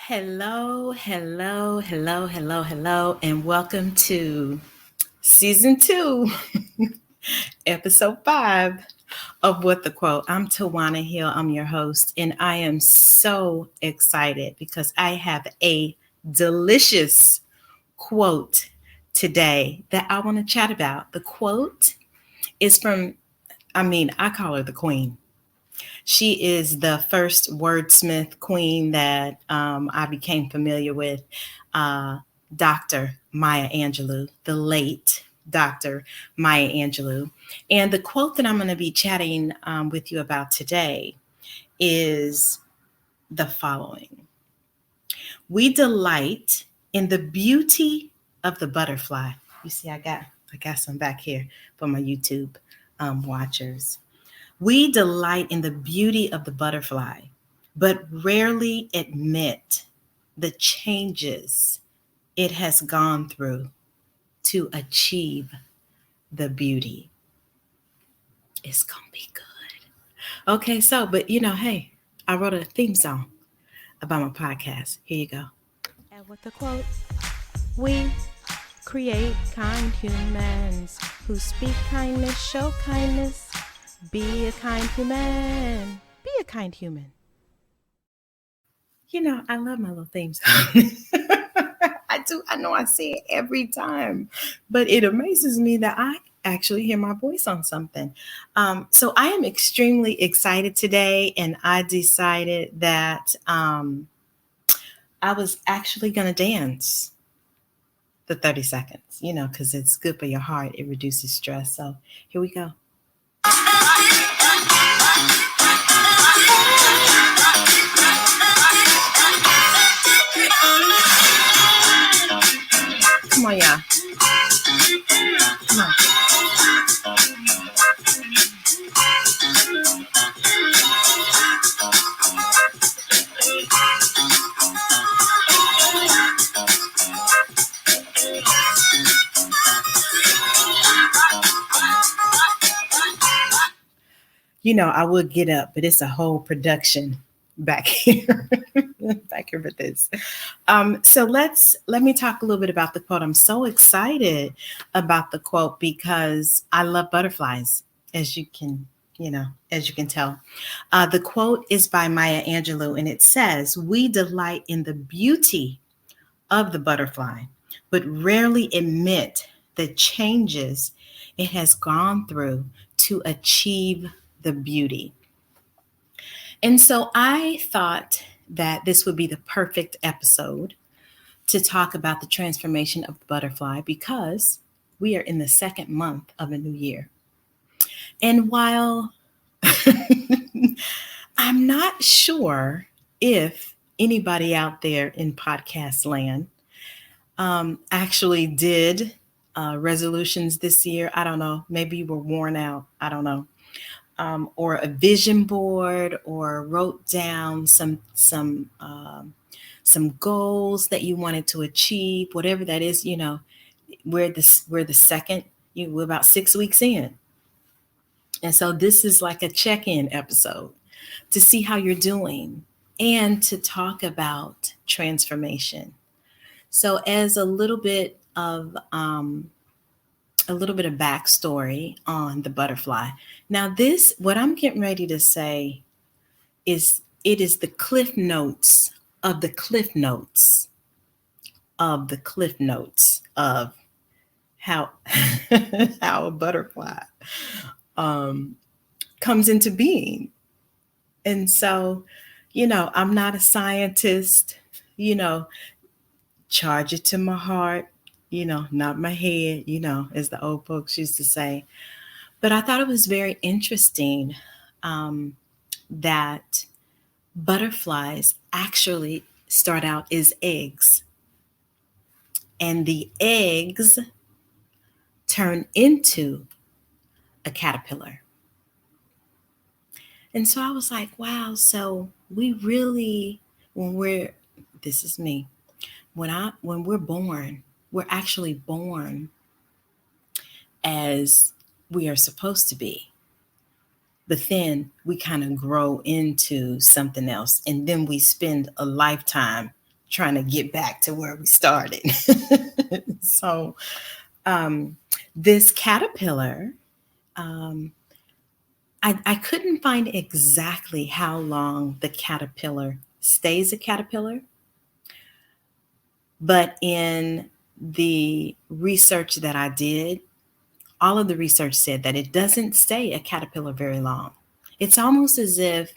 Hello, hello, hello, hello, hello, and welcome to season 2, episode 5 of What the Quote. I'm Tawana Hill, I'm your host, and I am so excited because I have a delicious quote today that I want to chat about. The quote is from, I call her the queen. She is the first wordsmith queen that I became familiar with, uh, Dr. Maya Angelou, the late Dr. Maya Angelou. And the quote that I'm going to be chatting with you about today is the following: We delight in the beauty of the butterfly. You see, I got some back here for my YouTube watchers. We delight in the beauty of the butterfly, but rarely admit the changes it has gone through to achieve the beauty. It's going to be good. Okay, hey, I wrote a theme song about my podcast. Here you go. And with the quote, we create kind humans who speak kindness, show kindness. Be a kind human. Be a kind human. I love my little theme song. I do. I know I say it every time, but it amazes me that I actually hear my voice on something. So I am extremely excited today, and I decided that I was actually going to dance the 30 seconds, because it's good for your heart. It reduces stress. So here we go. Come on, y'all. Come on. I would get up, but it's a whole production back here, back here with this. So let me talk a little bit about the quote. I'm so excited about the quote because I love butterflies, as you can, as you can tell. The quote is by Maya Angelou, and it says, "We delight in the beauty of the butterfly, but rarely admit the changes it has gone through to achieve the beauty." And so I thought that this would be the perfect episode to talk about the transformation of the butterfly because we are in the second month of a new year. And while I'm not sure if anybody out there in podcast land actually did resolutions this year, I don't know, maybe you were worn out, I don't know. Or a vision board, or wrote down some goals that you wanted to achieve, whatever that is. We're the second. We're about 6 weeks in, and so this is like a check-in episode to see how you're doing and to talk about transformation. So, as a little bit of backstory on the butterfly. Now, what I'm getting ready to say is the cliff notes of the cliff notes of the cliff notes of how how a butterfly um, comes into being. And so, I'm not a scientist, you know, charge it to my heart, not my head, as the old folks used to say. But I thought it was very interesting that butterflies actually start out as eggs, and the eggs turn into a caterpillar. And so I was like, wow, so we really, this is me, when we're born, we're actually born as we are supposed to be. But then we kind of grow into something else. And then we spend a lifetime trying to get back to where we started. So, um, this caterpillar, um, I couldn't find exactly how long the caterpillar stays a caterpillar, but in the research that I did, all of the research said that it doesn't stay a caterpillar very long. It's almost as if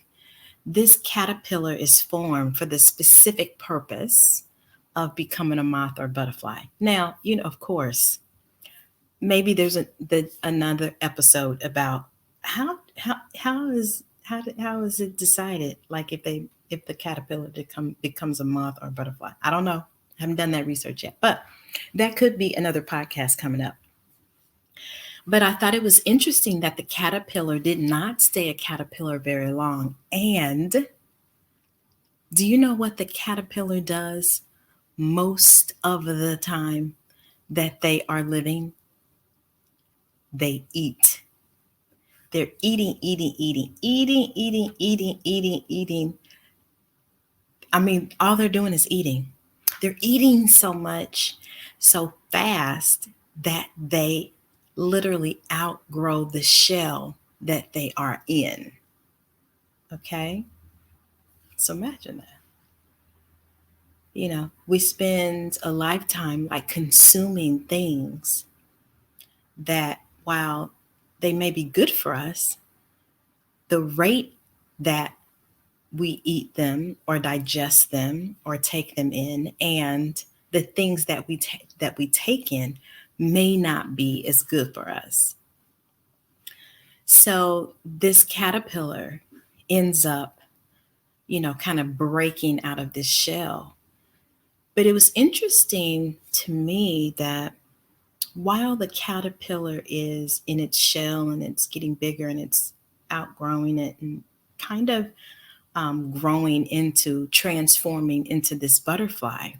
this caterpillar is formed for the specific purpose of becoming a moth or butterfly. Now, of course, maybe there's another episode about how is it decided, like if the caterpillar becomes a moth or a butterfly. I don't know. I haven't done that research yet, but that could be another podcast coming up. But I thought it was interesting that the caterpillar did not stay a caterpillar very long. And do you know what the caterpillar does most of the time that they are living? They eat. They're eating, eating, eating, eating, eating, eating, eating, eating. I mean, all they're doing is eating. They're eating so much, so fast that they literally outgrow the shell that they are in. Okay? So imagine that. We spend a lifetime like consuming things that, while they may be good for us, the rate that we eat them or digest them or take them in, and the things that we take in may not be as good for us. So this caterpillar ends up, kind of breaking out of this shell. But it was interesting to me that while the caterpillar is in its shell and it's getting bigger and it's outgrowing it and kind of growing into, transforming into this butterfly,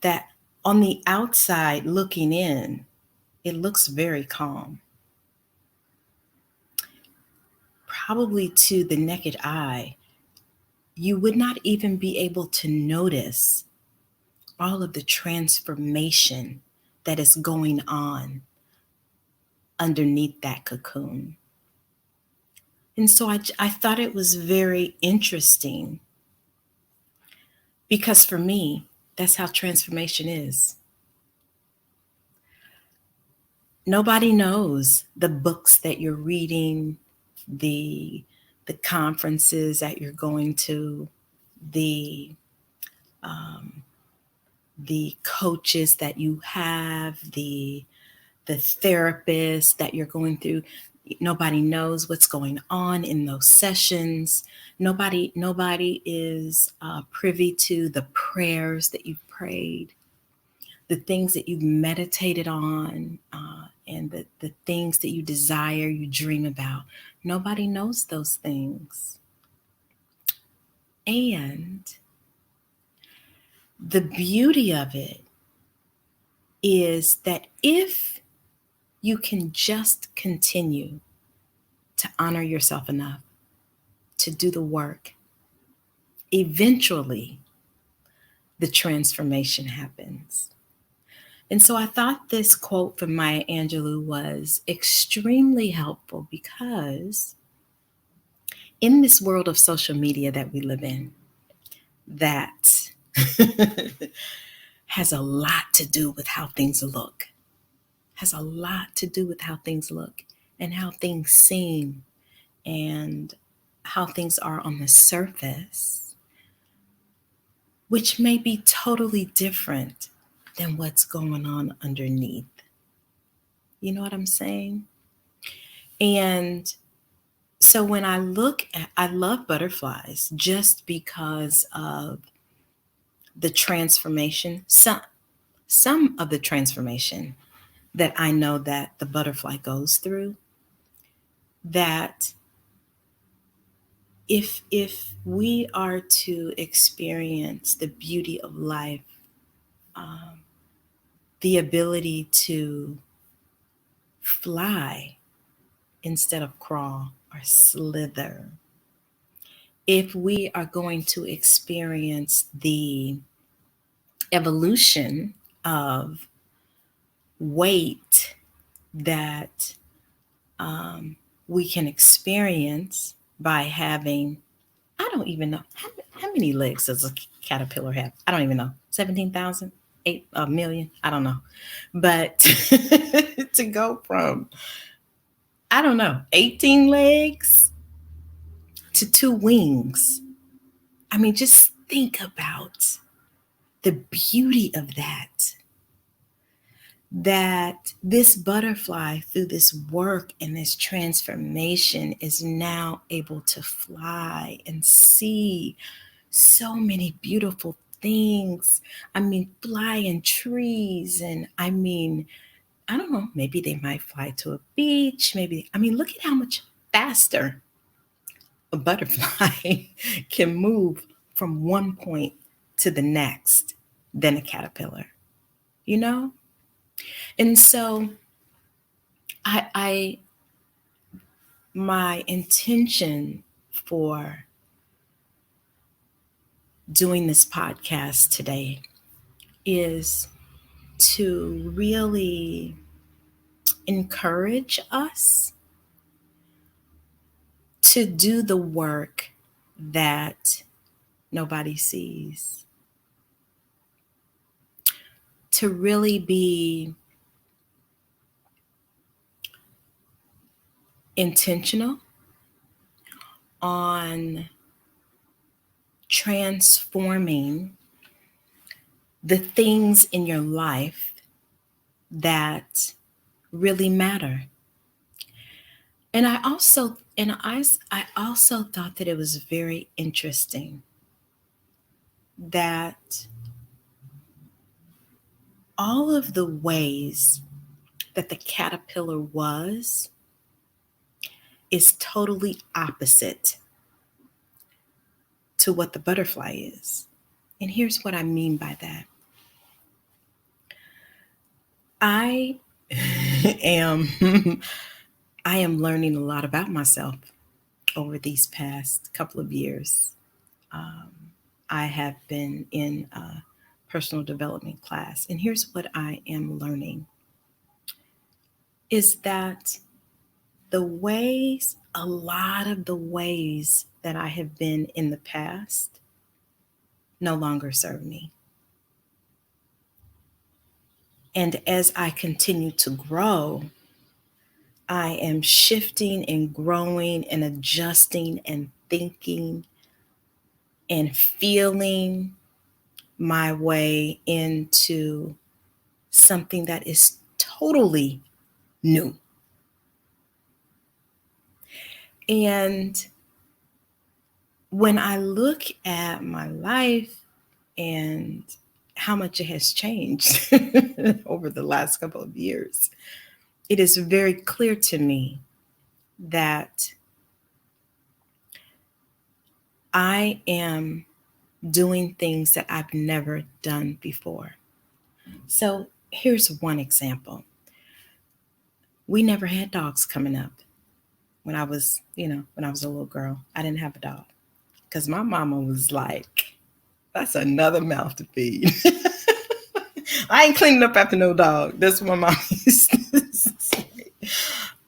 that on the outside looking in, it looks very calm. Probably to the naked eye, you would not even be able to notice all of the transformation that is going on underneath that cocoon. And so I thought it was very interesting because for me, that's how transformation is. Nobody knows the books that you're reading, the the conferences that you're going to, the um, the coaches that you have, the therapists that you're going through. Nobody knows what's going on in those sessions. Nobody is privy to the prayers that you've prayed, the things that you've meditated on, and the things that you desire, you dream about. Nobody knows those things. And the beauty of it is that if you can just continue to honor yourself enough to do the work, eventually the transformation happens. And so I thought this quote from Maya Angelou was extremely helpful because in this world of social media that we live in, that has a lot to do with how things look, has a lot to do with how things look and how things seem and how things are on the surface, which may be totally different than what's going on underneath. You know what I'm saying? And so when I love butterflies just because of the transformation, some of the transformation that I know that the butterfly goes through, that if we are to experience the beauty of life, um, the ability to fly instead of crawl or slither, if we are going to experience the evolution of weight that um, we can experience by having, I don't even know, how many legs does a caterpillar have? I don't even know. 17,000, 8 a million? I don't know. But to go from, I don't know, 18 legs to 2 wings. I mean, just think about the beauty of that. That this butterfly, through this work and this transformation, is now able to fly and see so many beautiful things. I mean, fly in trees, and I mean, I don't know, maybe they might fly to a beach. Maybe, I mean, look at how much faster a butterfly can move from one point to the next than a caterpillar, you know? And so I my intention for doing this podcast today is to really encourage us to do the work that nobody sees, to really be intentional on transforming the things in your life that really matter. And I also thought that it was very interesting that all of the ways that the caterpillar was is totally opposite to what the butterfly is. And here's what I mean by that. I am I am learning a lot about myself over these past couple of years. Um, I have been in a personal development class, and here's what I am learning is that a lot of the ways that I have been in the past no longer serve me. And as I continue to grow, I am shifting and growing and adjusting and thinking and feeling my way into something that is totally new. And when I look at my life and how much it has changed over the last couple of years, it is very clear to me that I am doing things that I've never done before. So here's one example. We never had dogs coming up when I was, when I was a little girl. I didn't have a dog because my mama was like, that's another mouth to feed. I ain't cleaning up after no dog. That's what my mom used to say.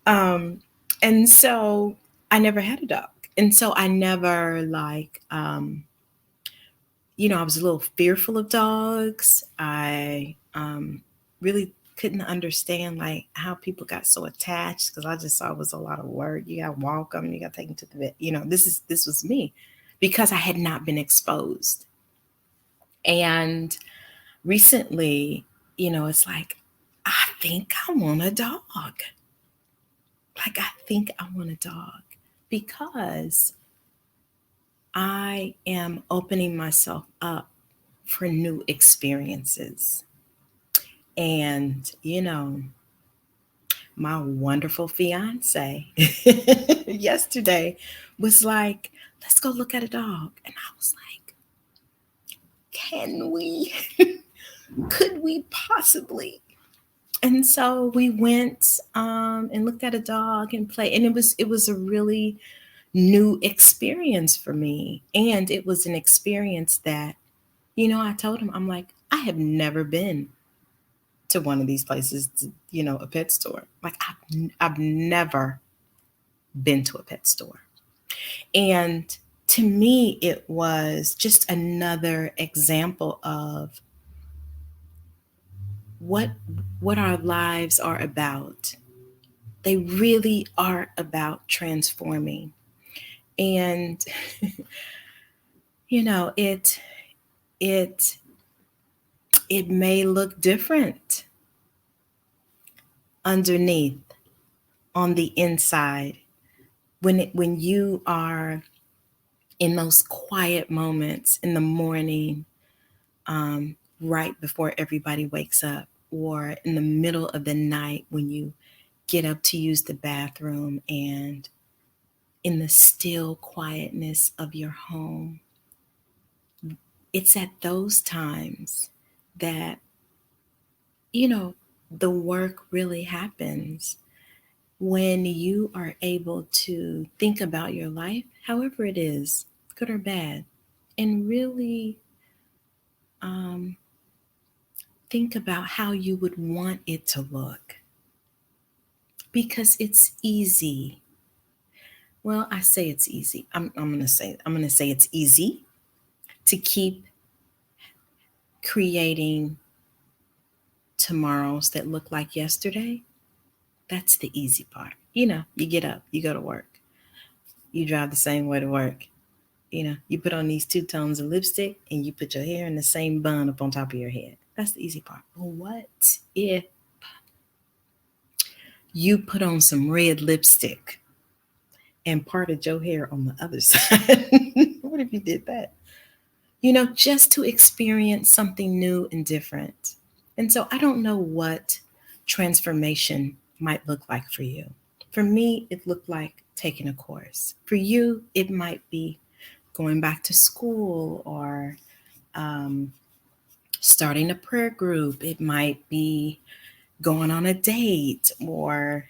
Um, and so I never had a dog. And so I never I was a little fearful of dogs. I really couldn't understand like how people got so attached because I just saw it was a lot of work. You got to walk them, you got to take them to the vet. This was me because I had not been exposed. And recently, it's like I think I want a dog. Like I think I want a dog because I am opening myself up for new experiences. And, my wonderful fiance yesterday was like, let's go look at a dog. And I was like, can we? Could we possibly? And so we went and looked at a dog and played. And it was a really new experience for me. And it was an experience that, I told him, I'm like, I have never been to one of these places, a pet store. Like, I've never been to a pet store. And to me, it was just another example of what what our lives are about. They really are about transforming. And it it may look different underneath on the inside when you are in those quiet moments in the morning, right before everybody wakes up, or in the middle of the night when you get up to use the bathroom, and in the still quietness of your home. It's at those times that, you know, the work really happens, when you are able to think about your life, however it is, good or bad, and really um, think about how you would want it to look. Because it's easy. Well, I say it's easy. I'm gonna say it's easy to keep creating tomorrows that look like yesterday. That's the easy part. You get up, you go to work, you drive the same way to work. You put on these two tones of lipstick and you put your hair in the same bun up on top of your head. That's the easy part. But what if you put on some red lipstick and parted your hair on the other side? What if you did that? Just to experience something new and different. And so I don't know what transformation might look like for you. For me, it looked like taking a course. For you, it might be going back to school, or um, starting a prayer group. It might be going on a date, or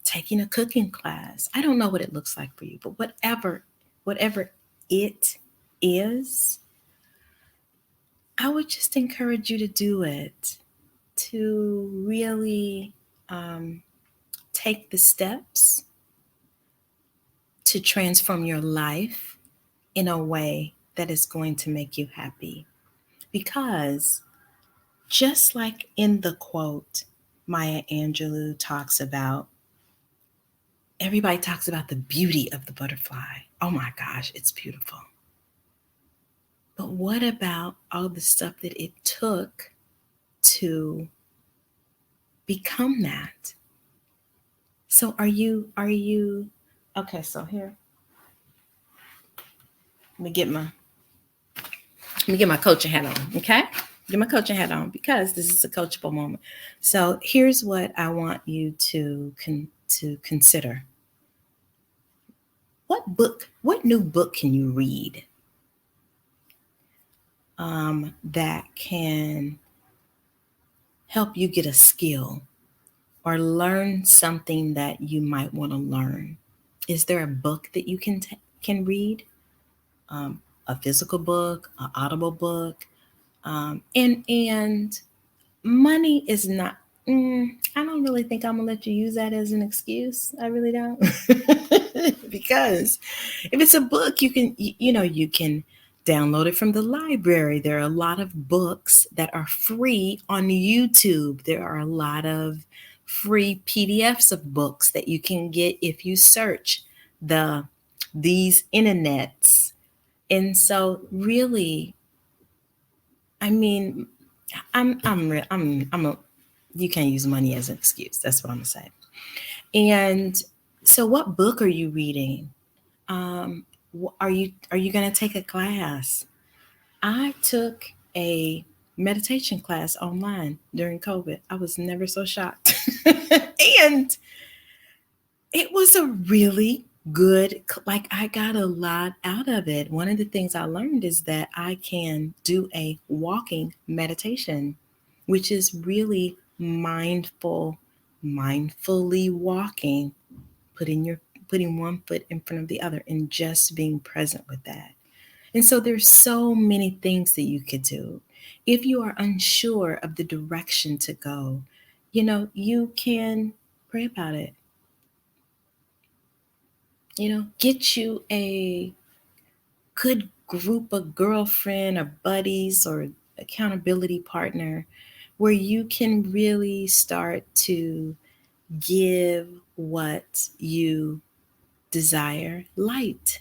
taking a cooking class. I don't know what it looks like for you, but whatever it is, I would just encourage you to do it, to really take the steps to transform your life in a way that is going to make you happy. Because just like in the quote, Maya Angelou talks about, everybody talks about the beauty of the butterfly. Oh my gosh, it's beautiful. But what about all the stuff that it took to become that? So are you okay, so here, let me get my coaching hat on, okay? Get my coaching hat on, because this is a coachable moment. So here's what I want you to consider. What new book can you read, that can help you get a skill or learn something that you might want to learn? Is there a book that you can read? Um, a physical book, an audible book, and money is not. I don't really think I'm gonna let you use that as an excuse. I really don't, because if it's a book, you can download it from the library. There are a lot of books that are free on YouTube. There are a lot of free PDFs of books that you can get if you search these internets. And so, really, I mean, I'm a, you can't use money as an excuse. That's what I'm gonna say. And so, what book are you reading? Are you gonna take a class? I took a meditation class online during COVID. I was never so shocked, and it was a really good, like, I got a lot out of it. One of the things I learned is that I can do a walking meditation, which is really mindfully walking, putting your putting one foot in front of the other and just being present with that. And so there's so many things that you could do. If you are unsure of the direction to go, you can pray about it. Get you a good group of girlfriend or buddies or accountability partner where you can really start to give what you desire light.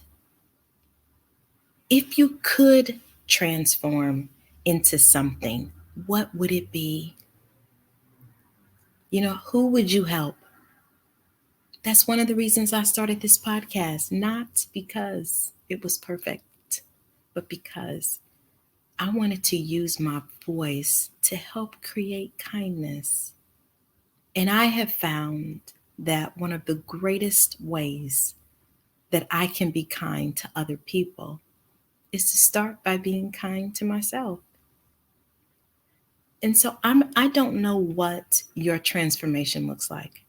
If you could transform into something, what would it be? Who would you help? That's one of the reasons I started this podcast, not because it was perfect, but because I wanted to use my voice to help create kindness. And I have found that one of the greatest ways that I can be kind to other people is to start by being kind to myself. And so I don't know what your transformation looks like.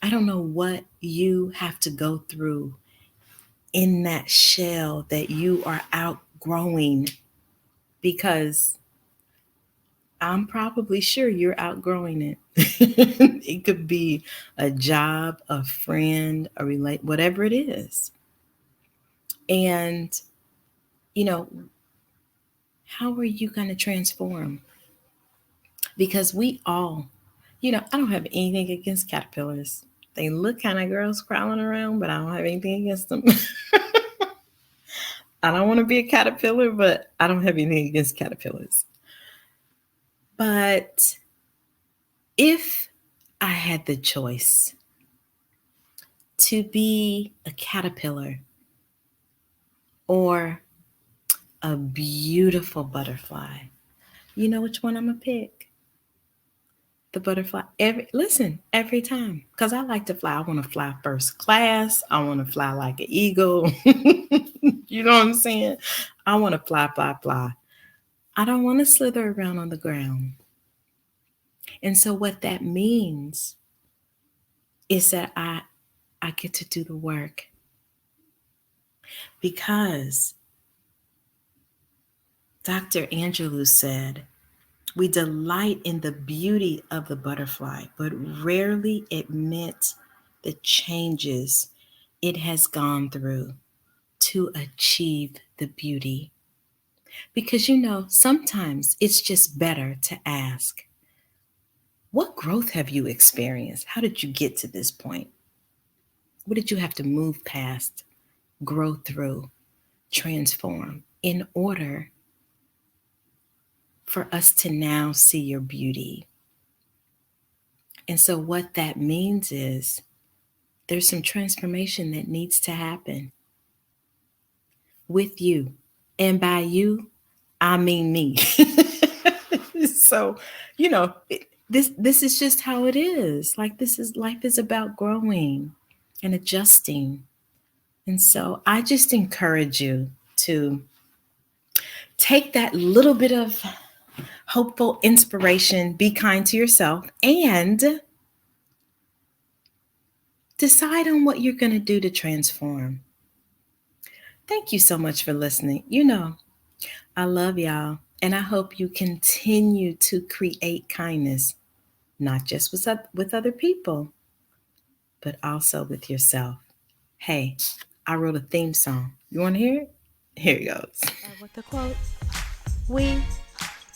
I don't know what you have to go through in that shell that you are outgrowing, because I'm probably sure you're outgrowing it. It could be a job, a friend, whatever it is. And, you know, how are you going to transform? Because we all, I don't have anything against caterpillars. They look kind of gross crawling around, but I don't have anything against them. I don't want to be a caterpillar, but I don't have anything against caterpillars. But if I had the choice to be a caterpillar or a beautiful butterfly, you know which one I'm going to pick? The butterfly. Every time. Because I like to fly. I want to fly first class. I want to fly like an eagle. You know what I'm saying? I want to fly, fly, fly. I don't want to slither around on the ground. And so what that means is that I get to do the work, because Dr. Angelou said, we delight in the beauty of the butterfly, but rarely admit the changes it has gone through to achieve the beauty. Because sometimes it's just better to ask, what growth have you experienced? How did you get to this point? What did you have to move past, grow through, transform in order for us to now see your beauty? And so what that means is there's some transformation that needs to happen with you. And by you, I mean me. So, this is just how it is. Like, life is about growing and adjusting. And so I just encourage you to take that little bit of hopeful inspiration, be kind to yourself, and decide on what you're going to do to transform. Thank you so much for listening. I love y'all, and I hope you continue to create kindness, not just with other people, but also with yourself. Hey, I wrote a theme song. You want to hear it? Here it goes. With the quote, we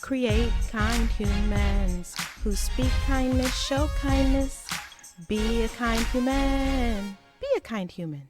create kind humans who speak kindness, show kindness, be a kind human. Be a kind human.